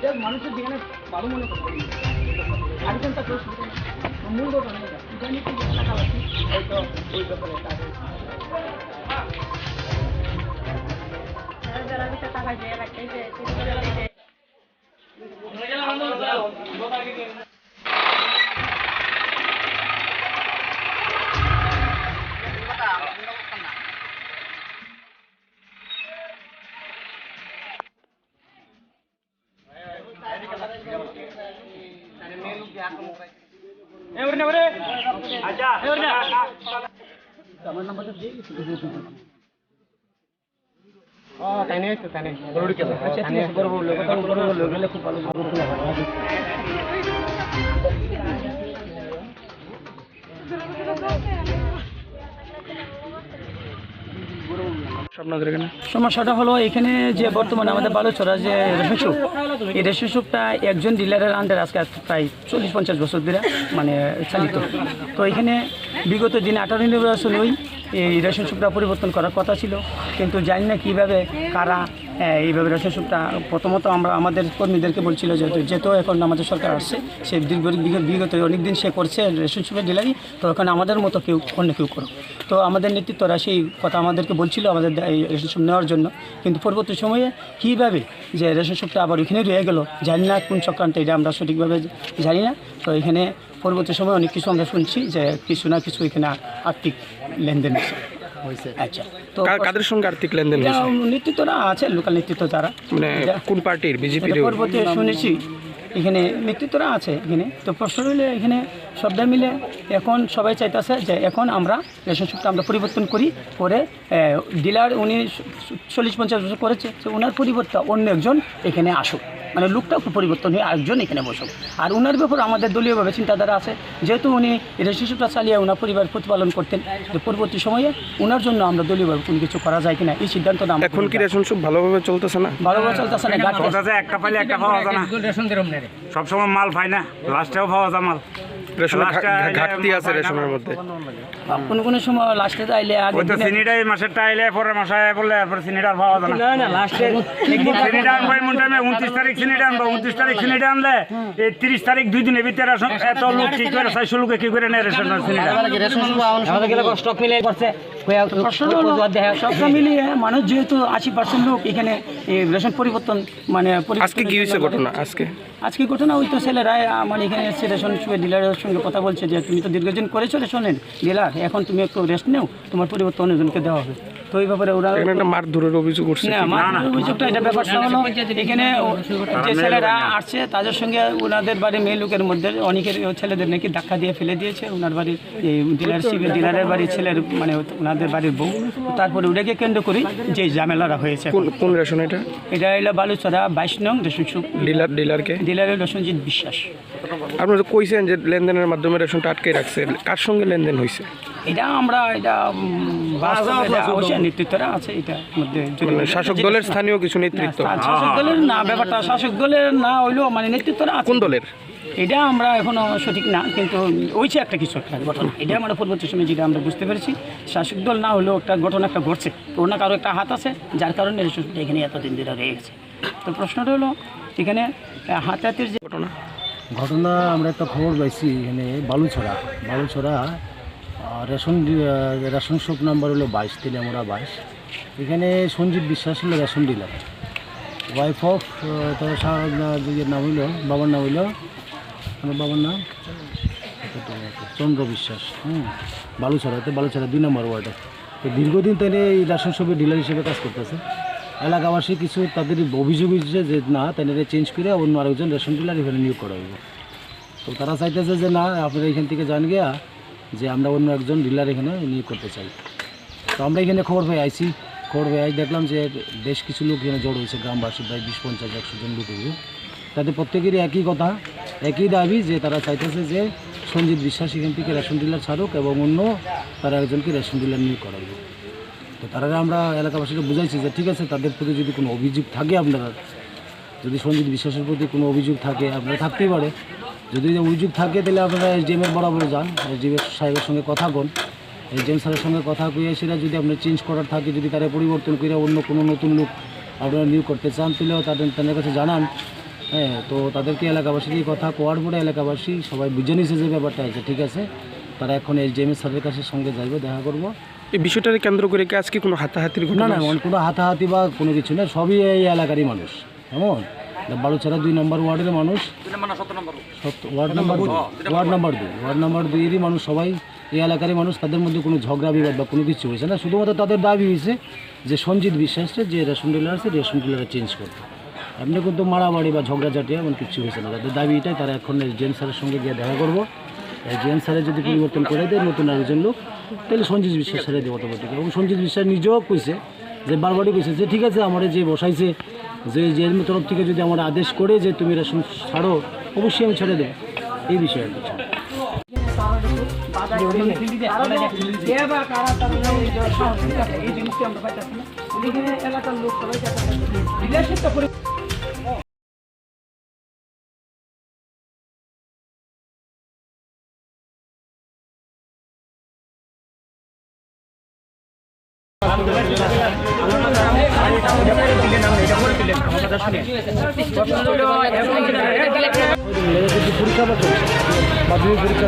এটা মানুষের যেখানে ভালো মনে করতে আরেকজন তা মূল ঘটনা এটা জানি কি এলাকাবাসী হয়তো ওই ব্যাপারে তাদের যারা দিতে টাকা দিয়ে রাখতেছে আমার নাম্বারটা দিয়ে দিচ্ছি তাই নেই তো তাই নেই বড় কে আচ্ছা ঠিক আছে বড় বড় লোক গেলে খুব ভালো সমস্যাটা হলো এখানে যে বর্তমানে আমাদের বালুচরা যে রেশন শপ এই রেশন শপটা একজন ডিলারের আন্ডার আজকে প্রায় 40-50 বছর ধরে মানে চালিত। তো এখানে বিগত দিনে 18 নির্বাচনেই এই রেশন শপটা পরিবর্তন করার কথা ছিল, কিন্তু জানি না কীভাবে কারা এইভাবে রেশন শপটা প্রথমত আমরা আমাদের কর্মীদেরকে বলছিল যে যেহেতু এখন আমাদের সরকার আসছে সে বিগত অনেক দিন সে করছে রেশন শপের ডিলারি, তো এখন আমাদের মতো কেউ অন্য কেউ করো। তো আমাদের নেতৃত্বরা সেই কথা আমাদেরকে বলছিল আমাদের এই রেশন শপ নেওয়ার জন্য, কিন্তু পরবর্তী সময়ে কীভাবে যে রেশন শপটা আবার ওইখানে রয়ে গেল জানি না কোন চক্রান্ত, এটা আমরা সঠিকভাবে জানি না। তো এখানে পরবর্তী সময়ে অনেক কিছু আমরা শুনছি যে কিছু না কিছু এখানে আর্থিক লেনদেন হয়েছে। আচ্ছা, তো কাদের সঙ্গে আর্থিক লেনদেন হয়েছে? নেতৃত্বরা আছে, লোকাল নেতৃত্ব যারা মানে কোন পার্টির? বিজেপির? পরবর্তী শুনেছি এখানে নেতৃত্বরা আছে এখানে। তো প্রশ্ন হইলে এখানে সবটা মিলে এখন সবাই চাইতেছে যে এখন আমরা রেশন শপটা আমরা পরিবর্তন করি, করে ডিলার উনি 40-50 বছর করেছে, তো ওনার পরিবর্তে অন্য একজন এখানে আসুক, মানে লোকটা পরিবর্তন হয়ে আরেকজন এখানে বসুক। আর ওনার ব্যাপারে আমাদের দলীয়ভাবে চিন্তাধারা আছে, যেহেতু উনি রেশন শপটা চালিয়ে ওনার পরিবার প্রতিপালন করতেন, যে পরবর্তী সময়ে ওনার জন্য আমরা দলীয়ভাবে কোনো কিছু করা যায় কিনা এই সিদ্ধান্তটা। এখন কি রেশন শপ ভালোভাবে চলতেছে না? ভালোভাবে চলতেছে না, একটা পাইলে একটা পাওয়া যায় না, সবসময় মাল পাই না, লাস্টেও পাওয়া যায় মাল। রেশনের ঘাটতি আছে রেশনের মধ্যে। কোনো সময় লাস্টে আইলে চিনিটাই মাসেরটা আইলে পরের মাসে বললে এরপরে চিনিটা আর পাওয়া যায় না। লাস্টে চিনিটা আনবো এমন টাইমে 29 তারিখ চিনিটা আনবো, 29 তারিখ চিনিটা আনলে এই 30 তারিখ 2 দিনের ভিতরে এত লোক কি করে 400 লোকে কি করে নেয় রেশন চিনিটা? স্টক মিলে করছে সবটা মিলিয়ে মানুষ যেহেতু 80% লোক এখানে রেশন পরিবর্তন মানে আজকে কি হয়েছে ঘটনা? আজকে ঘটনা ওই তো ছেলেরা মানে এখানে এসে রেশন ডিলারের সঙ্গে কথা বলছে যে তুমি তো দীর্ঘদিন করেছো রেশনের ডিলার, এখন তুমি একটু রেস্ট নেও, তোমার পরিবর্তন অন্যজনকে দেওয়া হবে। তো এই ব্যাপারে ওরা মারধরের অভিযোগ করছে না, মারধরের অভিযোগটা এটা ব্যাপারটা হলো এখানে যে ছেলেরা আসছে তাদের সঙ্গে ওনাদের বাড়ির মেয়ে লোকের মধ্যে অনেকের ছেলেদের নাকি ধাক্কা দিয়ে ফেলে দিয়েছে ওনার বাড়ির এই ডিলারের বাড়ির ছেলের মানে ওনাদের বাড়ির বউ। তারপরে ওটাকে কেন্দ্র করি যে ঝামেলাটা হয়েছে। কোন রেশন এটা? এটা এলো বালুচরা 22 নং রেশন শপ। ডিলারকে? ডিলারের রসনজিৎ বিশ্বাস। আপনারা তো কইছেন যে লেনদেনের মাধ্যমে রেশনটা আটকে রাখছে, কার সঙ্গে লেনদেন হয়েছে? এটা আমরা নেতৃত্বরা আছে এটার মধ্যে। শাসক দলের স্থানীয় কিছু নেতৃত্ব? শাসক দলের না, ব্যাপারটা শাসক দলের না হইলেও মানে নেতৃত্বরা কোন দলের এটা আমরা এখনো সঠিক না, কিন্তু হয়েছে একটা কিছু একটা ঘটনা, এটা আমরা পরবর্তী সময় যেটা আমরা বুঝতে পেরেছি শাসক দল না হলেও একটা ঘটনা একটা ঘটছে, ওর না কারো একটা হাত আছে যার কারণে এখানে এতদিন ধরে রয়ে গেছে। তো প্রশ্নটা হলো এখানে হাতাহাতির যে ঘটনা আমরা একটা খবর পাইছি এখানে বালুছড়া রেশন শপ নাম্বার হলো 22 তেলিয়ামোড়া 22। এখানে সঞ্জিত বিশ্বাস হলো রেশন ডিলার, ওয়াইফ অফ তার নাম হইল বাবার নাম হইল বাবার নাম চন্দ্র বিশ্বাস। বালুছড়া 2 নম্বর ওয়ার্ডে। তো দীর্ঘদিন তাই এই রেশন শপের ডিলার হিসেবে কাজ করতেছে। এলাকাবাসী কিছু তাদের অভিযোগ হচ্ছে যে না তাই চেঞ্জ করে অন্য আরেকজন রেশন ডিলার এখানে নিয়োগ করা হইব। তো তারা চাইতেছে যে না আপনারা এখান থেকে জান গিয়া যে আমরা অন্য একজন ডিলার এখানে নিয়োগ করতে চাই। তো আমরা এখানে খবর পেয়ে আইছি, দেখলাম যে বেশ কিছু লোক এখানে জড়ো হয়েছে, গ্রামবাসী প্রায় 20-50-100 জন লোক হইব। তাদের প্রত্যেকেরই একই কথা, একই দাবি যে তারা চাইতেছে যে সঞ্জিত বিশ্বাস এখান থেকে রেশন ডিলার ছাড়ুক এবং অন্য তারা একজনকে রেশন ডিলার নিয়োগ করাইব। তো তারা আমরা এলাকাবাসীকে বুঝাইছি যে ঠিক আছে তাদের প্রতি যদি কোনো অভিযোগ থাকে, আপনারা যদি সঞ্জিত বিশ্বাসের প্রতি কোনো অভিযোগ থাকে আপনারা থাকতেই পারে, যদি অভিযোগ থাকে তাহলে আপনারা এসডিএমের বরাবর যান, এসডিএম সাহেবের সঙ্গে কথা বল, এসডিএম স্যারের সঙ্গে কথা কইয়ে সেটা যদি আপনার চেঞ্জ করার থাকে, যদি তারা পরিবর্তন করে অন্য কোনো নতুন লোক আপনারা নিয়োগ করতে চান তাহলেও তাদের কাছে জানান। হ্যাঁ, তো তাদেরকে এলাকাবাসীর এই কথা কোয়ার পরে এলাকাবাসী সবাই বুঝে নিয়েছে যে ব্যাপারটা আছে, ঠিক আছে, তারা এখন এসডিএমএস স্যারের কাছে সঙ্গে যাইবে, দেখা করবো। এই বিষয়টাকে কেন্দ্র করে কি আজকে কোনো হাতাহাতির না ঘটনা না, কোনো হাতাহাতি বা কোনো কিছু না, সবই এই এলাকারই মানুষ, কেমন, বালুছড়া 2 নম্বর ওয়ার্ডের মানুষ, ওয়ার্ড নাম্বার 2 এরই মানুষ, সবাই এই এলাকারই মানুষ। তাদের মধ্যে কোনো ঝগড়া বিবাদ বা কোনো কিছু হয়েছে না, শুধুমাত্র তাদের দাবি হয়েছে যে সঞ্জিত বিশ্বাসের যে রেশন ডিলার আছে রেশন ডিলারটা চেঞ্জ করতে। এমনি কিন্তু মারামারি বা ঝগড়াঝাটি এমন কিছু হয়েছে না, তাদের দাবি এটাই। তারা এখন এসডিএম স্যারের সঙ্গে গিয়ে দেখা করবো, এসডিএম স্যারের যদি পরিবর্তন করে দেয় নতুন আরেকজন লোক, তাহলে সঞ্জিত বিশ্বাস স্যারে দেবো অটোমেটিক। এবং সঞ্জিত বিশ্বাস নিজেও কইছে যে বারবারই কইছে যে ঠিক আছে, আমার যে বসাইছে যে জেএমএ তরফ থেকে যদি আমার আদেশ করে যে তুমি রেশন ছাড়ো, অবশ্যই আমি ছেড়ে দেবো, এই বিষয়ে আর কিছু। এই জিনিসটি আমরা পাইতেছি না, ওইখানে এলাকার লোক সবাই রিলেশনটা করে পরীক্ষা বা চলছে মাধ্যমিক পরীক্ষা।